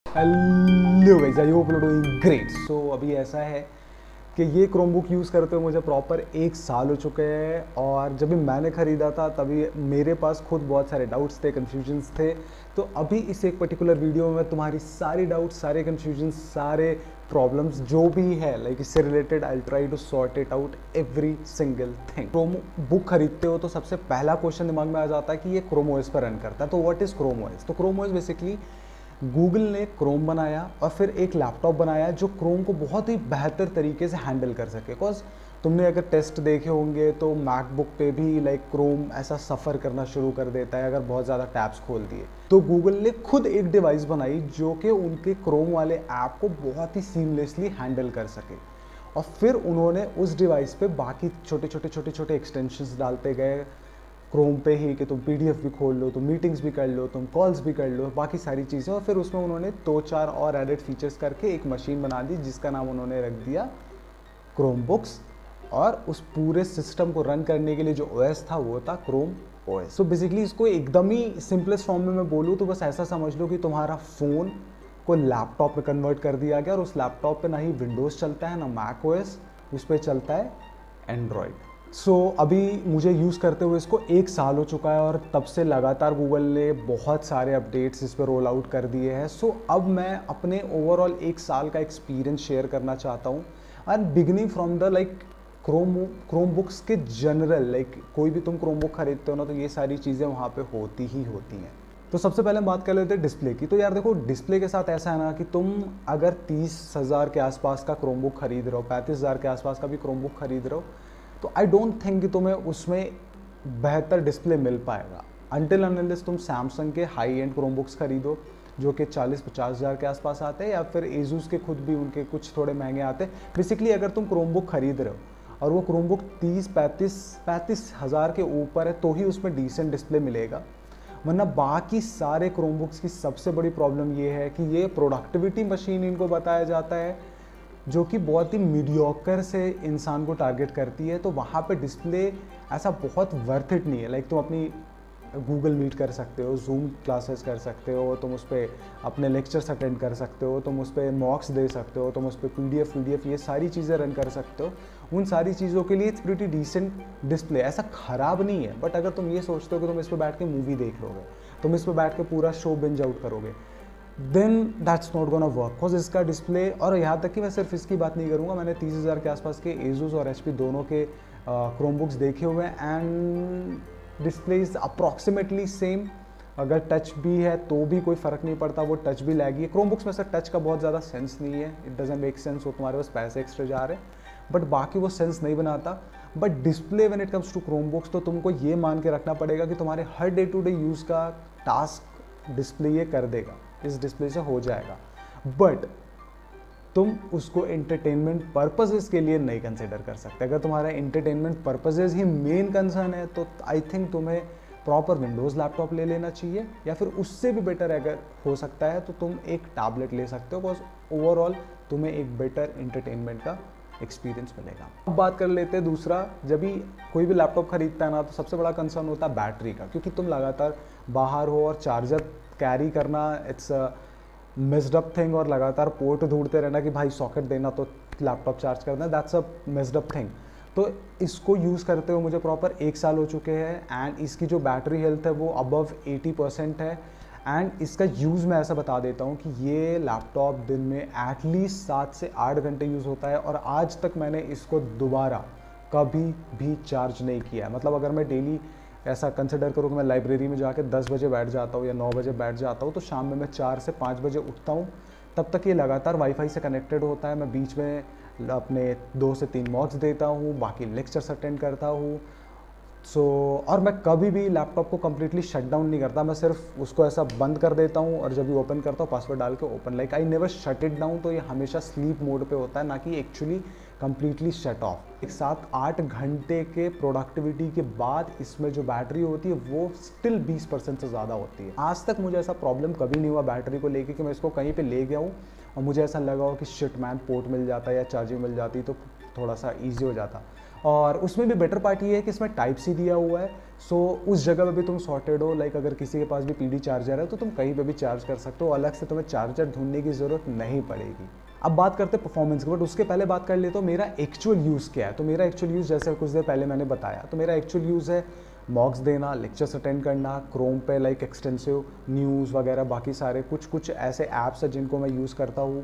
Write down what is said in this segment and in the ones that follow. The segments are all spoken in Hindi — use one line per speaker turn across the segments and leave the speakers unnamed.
Hello guys, I hope you are doing great. So अभी ऐसा है कि ये क्रोमबुक यूज़ करते हुए मुझे प्रॉपर एक साल हो चुके हैं। और जब भी मैंने ख़रीदा था तभी मेरे पास खुद बहुत सारे डाउट्स थे, कन्फ्यूजन्स थे। तो अभी इस एक पर्टिकुलर वीडियो में तुम्हारी सारी डाउट्स, सारे कन्फ्यूजन्स, सारे प्रॉब्लम्स जो भी है लाइक इससे related, I try to sort it out every single thing. Chromebook खरीदते हो तो सबसे पहला क्वेश्चन दिमाग में आ जाता है कि ये क्रोम ओएस पर रन करता है। तो व्हाट इज़ क्रोम ओएस? तो क्रोम ओएस बेसिकली गूगल ने क्रोम बनाया और फिर एक लैपटॉप बनाया जो क्रोम को बहुत ही बेहतर तरीके से हैंडल कर सके। बिकॉज तुमने अगर टेस्ट देखे होंगे तो मैकबुक पे भी लाइक क्रोम ऐसा सफ़र करना शुरू कर देता है अगर बहुत ज़्यादा टैब्स खोल दिए। तो गूगल ने खुद एक डिवाइस बनाई जो कि उनके क्रोम वाले ऐप को बहुत ही सीमलेसली हैंडल कर सके। और फिर उन्होंने उस डिवाइस पे बाकी छोटे छोटे एक्सटेंशंस डालते गए क्रोम पे ही कि तुम पीडीएफ भी खोल लो, तुम मीटिंग्स भी कर लो, तुम कॉल्स भी कर लो, बाकी सारी चीज़ें। और फिर उसमें उन्होंने 2-4 और एडिड फीचर्स करके एक मशीन बना दी जिसका नाम उन्होंने रख दिया क्रोम बुक्स। और उस पूरे सिस्टम को रन करने के लिए जो ओएस था वो था क्रोम ओएस। तो बेसिकली इसको एकदम ही सिंपलेस्ट फॉर्म में मैं बोलूँ तो बस ऐसा समझ लो कि तुम्हारा फ़ोन को लैपटॉप में कन्वर्ट कर दिया गया और उस लैपटॉप पे ना ही विंडोज़ चलता है ना मैक ओएस, उस पर चलता है एंड्रॉयड। अभी मुझे यूज़ करते हुए इसको एक साल हो चुका है और तब से लगातार गूगल ने बहुत सारे अपडेट्स इस पर रोल आउट कर दिए हैं। अब मैं अपने ओवरऑल एक साल का एक्सपीरियंस शेयर करना चाहता हूँ। And beginning from the like Chrome books के जनरल, लाइक कोई भी तुम क्रोम बुक खरीदते हो ना तो ये सारी चीज़ें वहाँ पे होती ही होती हैं। तो सबसे पहले हम बात कर लेते हैं डिस्प्ले की। तो यार देखो, डिस्प्ले के साथ ऐसा है ना कि तुम अगर 30,000 के आसपास का क्रोम बुक खरीद रहे हो, 35,000 के आसपास का भी क्रोम बुक खरीद रहे हो, तो आई डोंट थिंक कि तुम्हें उसमें बेहतर डिस्प्ले मिल पाएगा अनटिल अनलेस तुम सैमसंग के हाई एंड क्रोम बुक्स खरीदो जो कि 40-50 हज़ार के आसपास आते हैं, या फिर एजूस के खुद भी उनके कुछ थोड़े महंगे आते हैं। बेसिकली अगर तुम क्रोम बुक खरीद रहे हो और वो क्रोम बुक 30-35 हज़ार के ऊपर है तो ही उसमें डिसेंट डिस्प्ले मिलेगा। वरना बाकी सारे क्रोम बुक्स की सबसे बड़ी प्रॉब्लम ये है कि ये प्रोडक्टिविटी मशीन इनको बताया जाता है जो कि बहुत ही मीडियोकर से इंसान को टारगेट करती है। तो वहाँ पे डिस्प्ले ऐसा बहुत वर्थ इट नहीं है। लाइक तुम अपनी गूगल मीट कर सकते हो, जूम क्लासेस कर सकते हो, तुम उस पर अपने लेक्चर्स अटेंड कर सकते हो, तुम उस पर मॉक्स दे सकते हो, तुम उस पर पीडीएफ ये सारी चीज़ें रन कर सकते हो। उन सारी चीज़ों के लिए इट्स प्रीटी डिसेंट डिस्प्ले, ऐसा ख़राब नहीं है। बट अगर तुम ये सोचते हो कि तुम इस पर बैठ के मूवी देख लोगे, तुम इस पर बैठ के पूरा शो बिंज आउट करोगे, then that's not gonna work. Because इसका डिस्प्ले, और यहाँ तक कि मैं सिर्फ इसकी बात नहीं करूँगा, मैंने 30,000 के आसपास के एजूस और एचपी दोनों के क्रोम बुक्स देखे हुए हैं and display is approximately same. अगर टच भी है तो भी कोई फ़र्क नहीं पड़ता, वो टच भी लैगी है। क्रोम बुक्स में से टच का बहुत ज़्यादा सेंस नहीं है, इट डजंट मेक सेंस। वो तुम्हारे पास पैसे एक्स्ट्रा जा रहे हैं बट बाकी वो सेंस नहीं बनाता। But display when it comes to Chromebooks तो तुमको ये मान के रखना पड़ेगा कि तुम्हारे हर डे टू डे यूज़ का टास्क डिस्प्ले ये कर देगा, इस डिस्प्ले से हो जाएगा। बट तुम उसको एंटरटेनमेंट पर्पसेस के लिए नहीं कंसिडर कर सकते। अगर तुम्हारा एंटरटेनमेंट पर्पसेस ही मेन कंसर्न है तो आई थिंक तुम्हें प्रॉपर विंडोज़ लैपटॉप ले लेना चाहिए, या फिर उससे भी बेटर अगर हो सकता है तो तुम एक टैबलेट ले सकते हो। बिकॉज ओवरऑल तुम्हें एक बेटर एंटरटेनमेंट का एक्सपीरियंस मिलेगा। अब बात कर लेते हैं दूसरा, जब भी कोई भी लैपटॉप खरीदता है ना तो सबसे बड़ा कंसर्न होता है बैटरी का, क्योंकि तुम लगातार बाहर हो और चार्जर कैरी करना इट्स मिस्ड अप थिंग, और लगातार पोर्ट ढूंढते रहना कि भाई सॉकेट देना तो लैपटॉप चार्ज करना, that's a missed up thing. तो इसको यूज़ करते हुए मुझे प्रॉपर एक साल हो चुके हैं एंड इसकी जो बैटरी हेल्थ है वो अबव 80% है। एंड इसका यूज़ मैं ऐसा बता देता हूँ कि ये लैपटॉप दिन में एटलीस्ट 7 से 8 घंटे यूज़ होता है और आज तक मैंने इसको दोबारा कभी भी चार्ज नहीं किया है। मतलब अगर मैं डेली ऐसा कंसिडर करूँ कि मैं लाइब्रेरी में जाके 10 बजे बैठ जाता हूँ या 9 बजे बैठ जाता हूँ तो शाम में मैं 4 से 5 बजे उठता हूँ, तब तक ये लगातार वाईफाई से कनेक्टेड होता है। मैं बीच में अपने 2 से 3 मॉक्स देता हूँ, बाकी लेक्चर्स अटेंड करता हूँ। और मैं कभी भी लैपटॉप को कम्प्लीटली शट डाउन नहीं करता, मैं सिर्फ उसको ऐसा बंद कर देता हूँ और जब भी ओपन करता हूँ पासवर्ड डाल के open, like I never shut it down. तो ये हमेशा स्लीप मोड पे होता है, ना कि एक्चुअली कम्प्लीटली शट ऑफ। एक 7-8 घंटे के प्रोडक्टिविटी के बाद इसमें जो बैटरी होती है वो स्टिल 20% से ज़्यादा होती है। आज तक मुझे ऐसा प्रॉब्लम कभी नहीं हुआ बैटरी को लेके कि मैं इसको कहीं पे ले गया हूँ और मुझे ऐसा लगा हो कि शिट मैन पोर्ट मिल जाता या चार्जिंग मिल जाती तो थोड़ा सा ईजी हो जाता। और उसमें भी बेटर पार्ट ये है कि इसमें टाइप सी दिया हुआ है सो उस जगह पे भी तुम सॉर्टेड हो, लाइक अगर किसी के पास भी पीडी चार्जर है तो तुम कहीं पे भी चार्ज कर सकते हो, अलग से तुम्हें चार्जर ढूंढने की ज़रूरत नहीं पड़ेगी। अब बात करते हैं परफॉर्मेंस की, बट उसके पहले बात कर लेते हो मेरा एक्चुअल यूज़ क्या है। तो मेरा एक्चुअल यूज़ जैसे कुछ देर पहले मैंने बताया, तो मेरा एक्चुअल यूज़ है मॉक्स देना, लेक्चर्स अटेंड करना, क्रोम पे लाइक एक्सटेंसिव न्यूज़ वगैरह, बाकी सारे कुछ ऐसे ऐप्स हैं जिनको मैं यूज़ करता हूँ।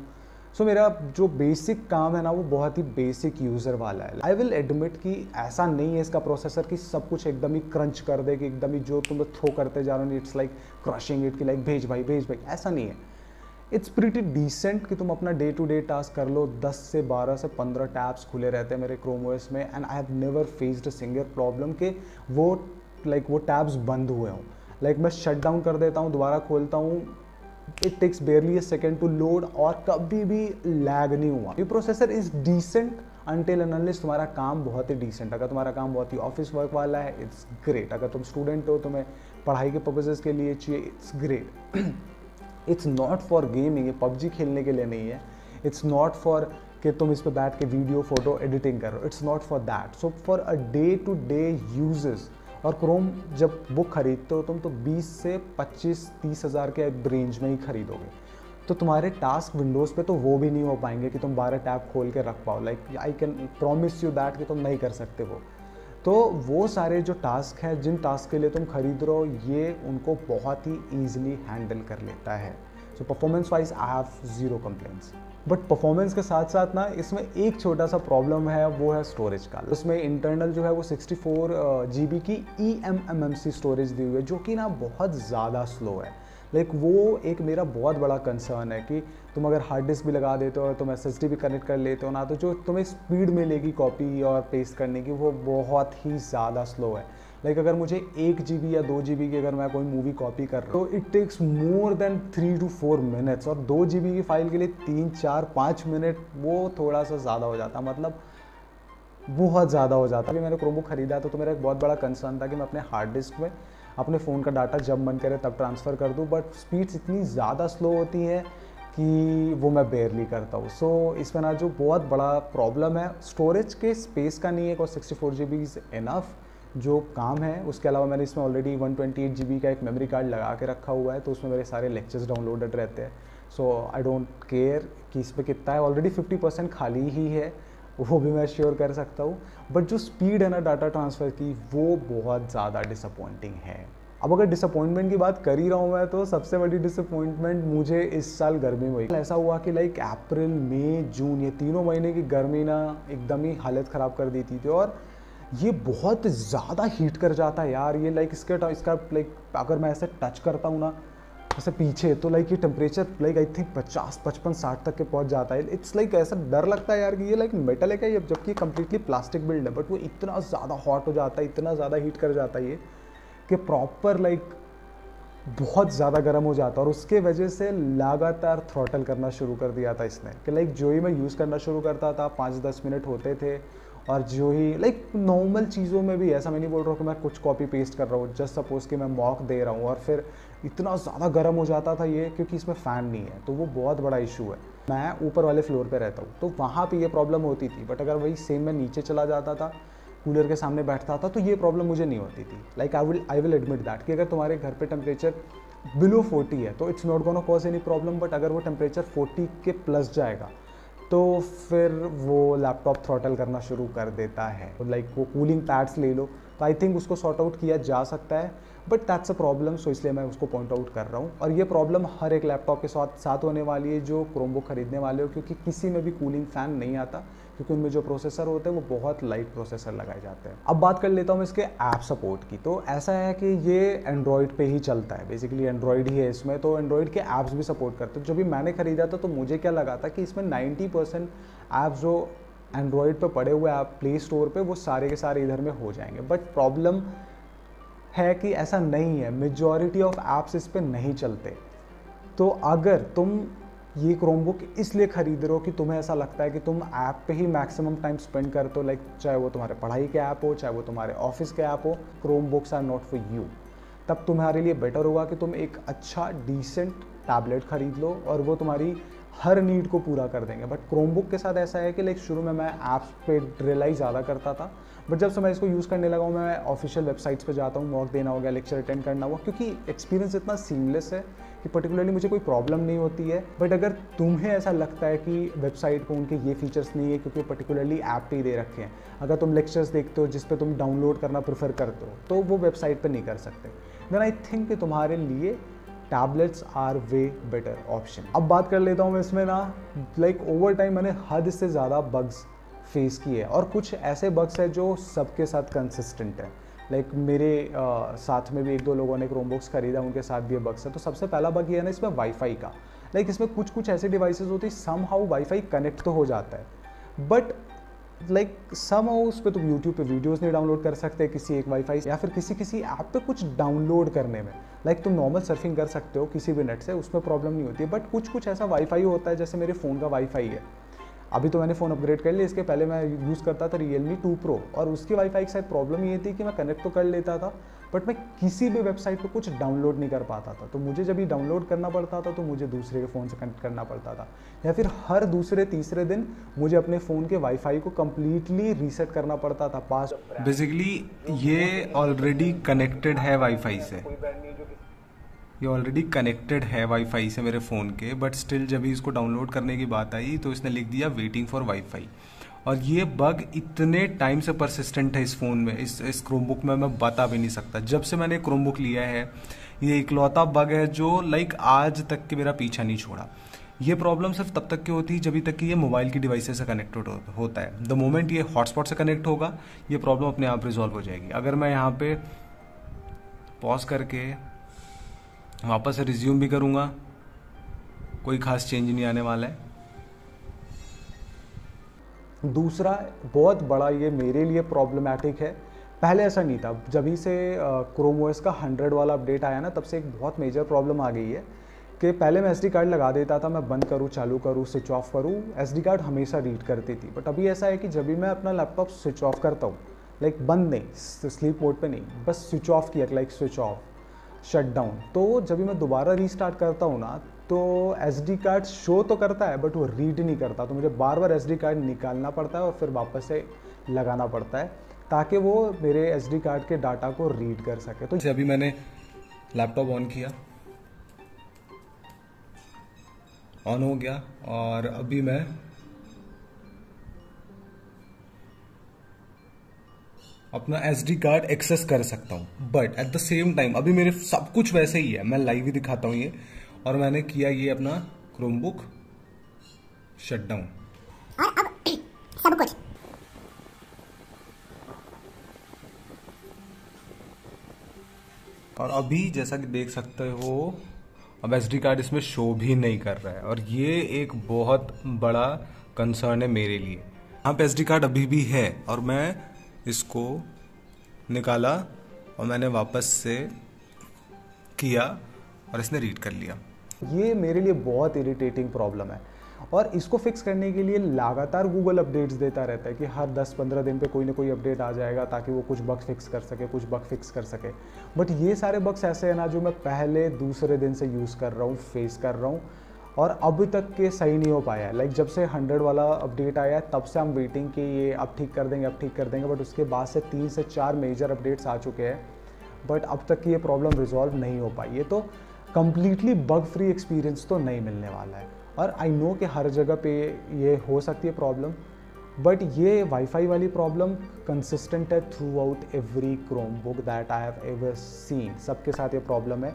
सो मेरा जो बेसिक काम है ना वो बहुत ही बेसिक यूज़र वाला है। आई विल एडमिट कि ऐसा नहीं है इसका प्रोसेसर कि सब कुछ एकदम ही क्रंच कर दे, कि एकदम ही जो तुम थ्रो करते जा रहे हो इट्स लाइक क्रशिंग इट, कि लाइक भेज भाई, ऐसा नहीं है। इट्स प्रीटी डिसेंट कि तुम अपना डे टू डे टास्क कर लो। 10 से 12 से 15 टैब्स खुले रहते हैं मेरे क्रोम ओएस में, and I have never faced a single problem कि वो टैब्स बंद हुए हों। लाइक मैं शट डाउन कर देता हूँ, दोबारा खोलता हूँ, it takes barely a second to load, और कभी भी लैग नहीं हुआ। ये processor is decent until and unless तुम्हारा काम बहुत ही डिसेंट। अगर तुम्हारा काम बहुत ही ऑफिस वर्क वाला है, इट्स ग्रेट। अगर तुम स्टूडेंट हो, तुम्हें पढ़ाई के पर्पजेज़ के लिए चाहिए, it's great. It's not for gaming, ये पबजी खेलने के लिए नहीं है। इट्स नॉट फॉर कि तुम इस पर बैठ के वीडियो फोटो एडिटिंग करो, it's not for that. So for a day to day uses. और क्रोम जब बुक खरीदते हो तुम, तो 20 से 25-30 हज़ार के रेंज में ही खरीदोगे। तो तुम्हारे टास्क विंडोज़ पे तो वो भी नहीं हो पाएंगे कि तुम 12 टैब खोल के रख पाओ। Like I can promise you that कि तुम नहीं कर सकते वो। तो वो सारे जो टास्क हैं, जिन टास्क के लिए तुम खरीद रहे हो, ये उनको बहुत ही ईजिली हैंडल कर लेता है। So performance wise I have zero complaints. But performance के साथ साथ ना इसमें एक छोटा सा प्रॉब्लम है, वो है स्टोरेज का। उसमें इंटरनल जो है वो 64 GB की eMMC स्टोरेज दी हुई है, जो कि ना बहुत ज़्यादा स्लो है। लाइक वो एक मेरा बहुत बड़ा कंसर्न है कि तुम अगर हार्ड डिस्क भी लगा देते हो, तुम SSD भी कनेक्ट कर लेते हो ना, तो जो तुम्हें स्पीड मिलेगी कॉपी और पेस्ट करने की, वो बहुत ही ज़्यादा स्लो है। लाइक अगर मुझे 1 GB या 2 GB की अगर मैं कोई मूवी कॉपी कर रहा हूँ, तो it takes more than 3 to 4 minutes, और 2 GB की फाइल के लिए 3, 4, 5 मिनट वो थोड़ा सा ज़्यादा हो जाता, मतलब बहुत ज़्यादा हो जाता। अभी मैंने क्रोमबुक खरीदा तो मेरा एक बहुत बड़ा कंसर्न था कि मैं अपने हार्ड डिस्क में अपने फ़ोन का डाटा जब मन करे तब ट्रांसफ़र कर दूँ, बट स्पीड्स इतनी ज़्यादा स्लो होती हैं कि वो मैं बेयरली करता हूँ। सो इसमें ना जो बहुत बड़ा प्रॉब्लम है स्टोरेज के स्पेस का नहीं है, और 64 GB इज़ इनफ जो काम है। उसके अलावा मैंने इसमें ऑलरेडी 128 GB का एक मेमोरी कार्ड लगा के रखा हुआ है, तो उसमें मेरे सारे लेक्चर्स डाउनलोडेड रहते हैं। सो आई डोंट केयर कि इस पर कितना है, ऑलरेडी 50% खाली ही है, वो भी मैं श्योर कर सकता हूँ। बट जो स्पीड है ना डाटा ट्रांसफ़र की, वो बहुत ज़्यादा डिसअपॉइंटिंग है। अब अगर डिसअपॉइंटमेंट की बात कर ही रहा हूँ मैं, तो सबसे बड़ी डिसअपॉइंटमेंट मुझे इस साल गर्मी में हुई। ऐसा हुआ कि लाइक अप्रैल, मई, जून, ये तीनों महीने की गर्मी ना एकदम ही हालत ख़राब कर देती थी, और ये बहुत ज़्यादा हीट कर जाता है यार। ये लाइक इसका लाइक अगर मैं ऐसे टच करता हूँ ना ऐसे पीछे, तो लाइक ये टेम्परेचर लाइक आई थिंक 50, 55, 60 तक के पहुँच जाता है। इट्स लाइक ऐसा डर लगता है यार कि ये लाइक मेटल है क्या ये, जबकि कम्प्लीटली प्लास्टिक बिल्ड है, बट वो इतना ज़्यादा हॉट हो जाता है, इतना ज़्यादा हीट कर जाता है ये कि प्रॉपर लाइक बहुत ज़्यादा गर्म हो जाता है। और उसके वजह से लगातार थ्रॉटल करना शुरू कर दिया था इसने, कि लाइक जो ही मैं यूज़ करना शुरू करता था 5-10 मिनट होते थे, और जो ही लाइक नॉर्मल चीज़ों में भी, ऐसा मैं नहीं बोल रहा हूँ कि मैं कुछ कॉपी पेस्ट कर रहा हूँ, जस्ट सपोज़ कि मैं मॉक दे रहा हूँ, और फिर इतना ज़्यादा गर्म हो जाता था ये, क्योंकि इसमें फ़ैन नहीं है, तो वो बहुत बड़ा इशू है। मैं ऊपर वाले फ्लोर पे रहता हूँ, तो वहाँ पे ये प्रॉब्लम होती थी, बट अगर वही सेम मैं नीचे चला जाता था, कूलर के सामने बैठता था, तो ये प्रॉब्लम मुझे नहीं होती थी। Like I will admit that कि अगर तुम्हारे घर पे टेम्परेचर बिलो 40 है तो it's not gonna cause any problem, but अगर वो टेम्परेचर 40 के प्लस जाएगा तो फिर वो लैपटॉप थ्रॉटल करना शुरू कर देता है। लाइक वो कूलिंग पैड्स ले लो, तो आई थिंक उसको सॉर्ट आउट किया जा सकता है, बट दैट्स अ प्रॉब्लम, सो इसलिए मैं उसको पॉइंट आउट कर रहा हूँ। और ये प्रॉब्लम हर एक लैपटॉप के साथ होने वाली है जो क्रोमबुक खरीदने वाले हो, क्योंकि किसी में भी कूलिंग फ़ैन नहीं आता, क्योंकि उनमें जो प्रोसेसर होते हैं वो बहुत लाइट प्रोसेसर लगाए जाते हैं। अब बात कर लेता हूँ इसके ऐप सपोर्ट की। तो ऐसा है कि ये एंड्रॉयड पे ही चलता है, बेसिकली एंड्रॉयड ही है इसमें, तो एंड्रॉयड के ऐप्स भी सपोर्ट करते हैं। जब भी मैंने खरीदा था तो मुझे क्या लगा था कि इसमें 90% ऐप्स जो एंड्रॉयड पे पड़े हुए ऐप प्ले स्टोर पे, वो सारे के सारे इधर में हो जाएंगे। बट प्रॉब्लम है कि ऐसा नहीं है, मेजॉरिटी ऑफ ऐप्स इस पे नहीं चलते। तो अगर तुम ये क्रोमबुक इसलिए खरीद रहे हो कि तुम्हें ऐसा लगता है कि तुम ऐप पे ही मैक्सिमम टाइम स्पेंड करते हो, लाइक चाहे वो तुम्हारे पढ़ाई के ऐप हो, चाहे वो तुम्हारे ऑफिस के ऐप हो, Chromebooks are not for you. तब तुम्हारे लिए बेटर होगा कि तुम एक अच्छा डिसेंट टैबलेट खरीद लो, और वो तुम्हारी हर नीड को पूरा कर देंगे। बट क्रोमबुक के साथ ऐसा है कि लाइक शुरू में मैं ऐप्स पे रिलाई ज़्यादा करता था, बट जब से मैं इसको यूज़ करने लगा हूँ, मैं ऑफिशियल वेबसाइट्स पे जाता हूँ, मॉक देना हो गया, लेक्चर अटेंड करना हुआ, क्योंकि एक्सपीरियंस इतना सीमलेस है कि पर्टिकुलरली मुझे कोई प्रॉब्लम नहीं होती है। बट अगर तुम्हें ऐसा लगता है कि वेबसाइट को उनके ये फीचर्स नहीं है क्योंकि पर्टिकुलरली ऐप पे ही दे रखे हैं, अगर तुम लेक्चर्स देखते हो जिस पे तुम डाउनलोड करना प्रेफर करते हो, तो वो वेबसाइट पे नहीं कर सकते, देन आई थिंक कि तुम्हारे लिए tablets are way better option. अब बात कर लेता हूँ इसमें ना, लाइक ओवर टाइम मैंने हद से ज़्यादा बग्स फेस किए और कुछ ऐसे बग्स हैं जो सबके साथ कंसिस्टेंट है। लाइक मेरे साथ में भी एक दो लोगों ने क्रोमबुक्स खरीदा, उनके साथ भी ये बग्स है। तो सबसे पहला बग ये है ना इसमें वाईफाई का। लाइक इसमें कुछ कुछ ऐसे डिवाइसेस होती है, सम हाउ वाईफाई कनेक्ट तो हो जाता है, बट लाइक सम हाउ उस पर तुम यूट्यूब पे वीडियोस नहीं डाउनलोड कर सकते किसी एक वाईफाई से, या फिर किसी ऐप पे कुछ डाउनलोड करने में। लाइक तुम नॉर्मल सर्फिंग कर सकते हो किसी भी नेट से, उसमें प्रॉब्लम नहीं होती है, बट कुछ कुछ ऐसा वाईफाई होता है, जैसे मेरे फ़ोन का वाईफाई है। अभी तो मैंने फ़ोन अपग्रेड कर लिया, इसके पहले मैं यूज़ करता था Realme 2 Pro, और उसकी वाईफाई के साथ प्रॉब्लम ये थी कि मैं कनेक्ट तो कर लेता था, बट मैं किसी भी वेबसाइट पे कुछ डाउनलोड नहीं कर पाता था। तो मुझे जब ये डाउनलोड करना पड़ता था तो मुझे दूसरे के फ़ोन से कनेक्ट करना पड़ता था, या फिर हर दूसरे तीसरे दिन मुझे अपने फ़ोन के वाईफाई को कम्प्लीटली रीसेट करना पड़ता था। पास
बेसिकली ये ऑलरेडी कनेक्टेड है वाईफाई से, ये ऑलरेडी कनेक्टेड है वाईफाई से मेरे फ़ोन के, बट स्टिल जब भी इसको डाउनलोड करने की बात आई तो इसने लिख दिया वेटिंग फॉर वाईफाई। और ये बग इतने टाइम से परसिस्टेंट है इस फ़ोन में, इस क्रोमबुक में, मैं बता भी नहीं सकता। जब से मैंने क्रोमबुक लिया है ये इकलौता बग है जो लाइक आज तक के मेरा पीछा नहीं छोड़ा। ये प्रॉब्लम सिर्फ तब तक की होती है जब तक कि ये मोबाइल की डिवाइसेस से कनेक्टेड होता है। द मोमेंट ये हॉटस्पॉट से कनेक्ट होगा ये प्रॉब्लम अपने आप रिजॉल्व हो जाएगी। अगर मैं यहाँ पे पॉज करके वापस से रिज्यूम भी करूँगा, कोई खास चेंज नहीं आने वाला है।
दूसरा बहुत बड़ा ये मेरे लिए प्रॉब्लमैटिक है, पहले ऐसा नहीं था, जब ही से क्रोम ओएस का 100 वाला अपडेट आया ना, तब से एक बहुत मेजर प्रॉब्लम आ गई है कि पहले मैं एसडी कार्ड लगा देता था, मैं बंद करूँ चालू करूँ स्विच ऑफ करूँ, एसडी कार्ड हमेशा रीड करती थी। बट अभी ऐसा है कि जब भी मैं अपना लैपटॉप स्विच ऑफ करता हूँ, लाइक बंद नहीं, स्लीप मोड पे नहीं, बस स्विच ऑफ किया, like switch off, shut down, तो जब भी मैं दोबारा रीस्टार्ट करता हूँ ना, तो एसडी कार्ड शो तो करता है बट वो रीड नहीं करता। तो मुझे बार बार एसडी कार्ड निकालना पड़ता है और फिर वापस से लगाना पड़ता है ताकि वो मेरे एसडी कार्ड के डाटा को रीड कर सके। तो
अभी मैंने लैपटॉप ऑन किया, ऑन हो गया, और अभी मैं अपना एसडी कार्ड एक्सेस कर सकता हूँ। But at the same time अभी मेरे सब कुछ वैसे ही है, मैं लाइव ही दिखाता हूँ ये, और मैंने किया ये अपना क्रोमबुक शट डाउन,
और अब सब कुछ
और अभी जैसा कि देख सकते हो अब एसडी कार्ड इसमें शो भी नहीं कर रहा है, और ये एक बहुत बड़ा कंसर्न है मेरे लिए। यहाँ पे एसडी कार्ड अभी भी है और मैं इसको निकाला और मैंने वापस से किया और इसने रीड कर लिया।
ये मेरे लिए बहुत इरिटेटिंग प्रॉब्लम है, और इसको फिक्स करने के लिए लगातार गूगल अपडेट्स देता रहता है कि हर 10-15 दिन पे कोई ना कोई अपडेट आ जाएगा ताकि वो कुछ बग फिक्स कर सके, कुछ बग फिक्स कर सके। बट ये सारे बग्स ऐसे हैं ना जो मैं पहले दूसरे दिन से यूज़ कर रहा हूँ, फेस कर रहा हूँ, और अभी तक के सही नहीं हो पाया है। लाइक जब से 100 वाला अपडेट आया है तब से हम वेटिंग कि ये अब ठीक कर देंगे, अब ठीक कर देंगे, बट उसके बाद से 3 से 4 मेजर अपडेट्स आ चुके हैं, बट अब तक की ये प्रॉब्लम रिजॉल्व नहीं हो पाई है। तो कम्प्लीटली बग फ्री एक्सपीरियंस तो नहीं मिलने वाला है, और आई नो कि हर जगह पे ये हो सकती है प्रॉब्लम, बट ये वाईफाई वाली प्रॉब्लम कंसिस्टेंट है through out every Chromebook that I have ever seen. सबके साथ ये प्रॉब्लम है,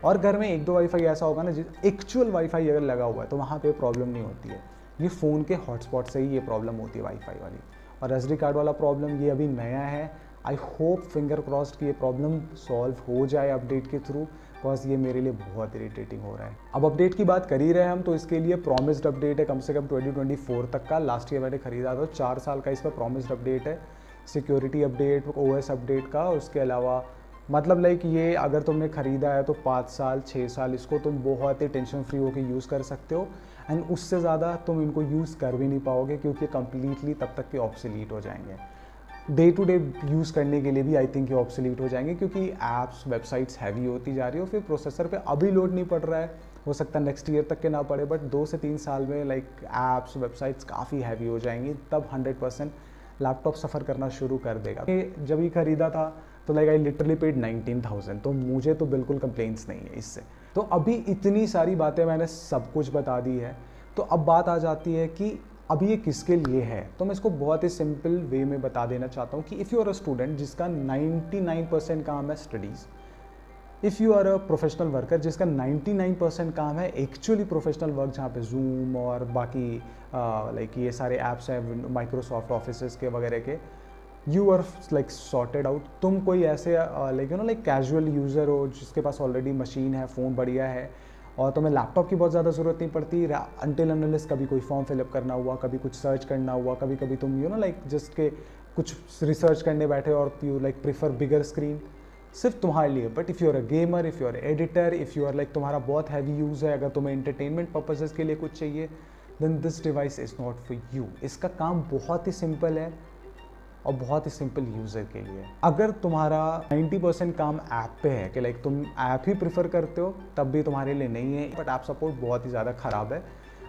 और घर में एक दो वाईफाई ऐसा होगा ना, एक्चुअल वाईफाई अगर लगा हुआ है तो वहाँ पे प्रॉब्लम नहीं होती है। ये फ़ोन के हॉटस्पॉट से ही ये प्रॉब्लम होती है वाईफाई वाली। और एसडी कार्ड वाला प्रॉब्लम ये अभी नया है, आई होप फिंगर क्रॉस्ड कि ये प्रॉब्लम सॉल्व हो जाए अपडेट के थ्रू, बिकॉज ये मेरे लिए बहुत इरिटेटिंग हो रहा है। अब अपडेट की बात कर ही रहे हैं हम, तो इसके लिए प्रॉमिस्ड अपडेट है कम से कम 2024 तक का। लास्ट ईयर मैंने खरीदा था, 4 साल का इस पर प्रॉमिस्ड अपडेट है, सिक्योरिटी अपडेट, ओएस अपडेट का। उसके अलावा मतलब लाइक ये अगर तुमने ख़रीदा है तो 5 साल 6 साल इसको तुम बहुत ही टेंशन फ्री होकर यूज़ कर सकते हो, एंड उससे ज़्यादा तुम इनको यूज़ कर भी नहीं पाओगे क्योंकि कम्प्लीटली तब तक के ऑब्सोलीट हो जाएंगे। डे टू डे यूज़ करने के लिए भी आई थिंक ये ऑब्सोलीट हो जाएंगे क्योंकि ऐप्स वेबसाइट्स हैवी होती जा रही है, और फिर प्रोसेसर पे अभी लोड नहीं पड़ रहा है, हो सकता है नेक्स्ट ईयर तक के ना पड़े, बट 2 से 3 साल में लाइक ऐप्स वेबसाइट्स काफ़ी हैवी हो जाएंगी, तब 100% लैपटॉप सफ़र करना शुरू कर देगा। जब ये ख़रीदा था तो लाइक आई लिटरली पेड 19,000, तो मुझे तो बिल्कुल कंप्लेंट्स नहीं है इससे। तो अभी इतनी सारी बातें मैंने सब कुछ बता दी है, तो अब बात आ जाती है कि अभी ये किसके लिए है। तो मैं इसको बहुत ही सिंपल वे में बता देना चाहता हूँ कि if you are a student जिसका 99% काम है studies, if you are a professional worker जिसका 99% काम है एक्चुअली प्रोफेशनल वर्क, जहाँ पे जूम और बाकी लाइक ये सारे ऐप्स हैं माइक्रोसॉफ्ट ऑफिस के वगैरह के, you are like sorted out. तुम कोई ऐसे लाइक लाइक कैजुअल यूज़र हो जिसके पास ऑलरेडी मशीन है, फ़ोन बढ़िया है और तुम्हें लैपटॉप की बहुत ज़्यादा ज़रूरत नहीं पड़ती अनटिल अनलेस कभी कोई फॉर्म फिलअप करना हुआ, कभी कुछ सर्च करना हुआ, कभी कभी तुम लाइक जस्ट के कुछ रिसर्च करने बैठे और you like prefer bigger screen, सिर्फ तुम्हारे लिए। But if you are a gamer, if you are editor, if you are like तुम्हारा बहुत हैवी यूज़ है, अगर तुम्हें एंटरटेनमेंट पर्पसेस के लिए कुछ चाहिए, then this device is not for you. इसका काम बहुत ही सिंपल है और बहुत ही सिंपल यूज़र के लिए। अगर तुम्हारा 90% काम ऐप पे है कि लाइक तुम ऐप ही प्रेफर करते हो, तब भी तुम्हारे लिए नहीं है। बट ऐप सपोर्ट बहुत ही ज़्यादा ख़राब है।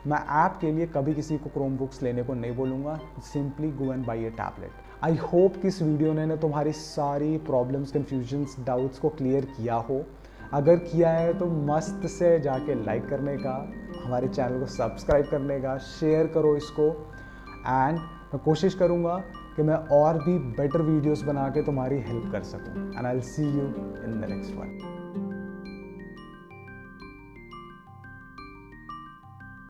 मैं ऐप के लिए कभी किसी को क्रोम बुक्स लेने को नहीं बोलूँगा, simply go and by A tablet. I hope कि इस वीडियो ने तुम्हारी सारी प्रॉब्लम्स, कन्फ्यूजन्स, डाउट्स को क्लियर किया हो। अगर किया है तो मस्त से जाके लाइक करने का, हमारे चैनल को सब्सक्राइब करने का, शेयर करो इसको, एंड मैं कोशिश करूँगा कि मैं और भी बेटर वीडियोस बना के तुम्हारी हेल्प कर सकूँ। And I will see you in the next one.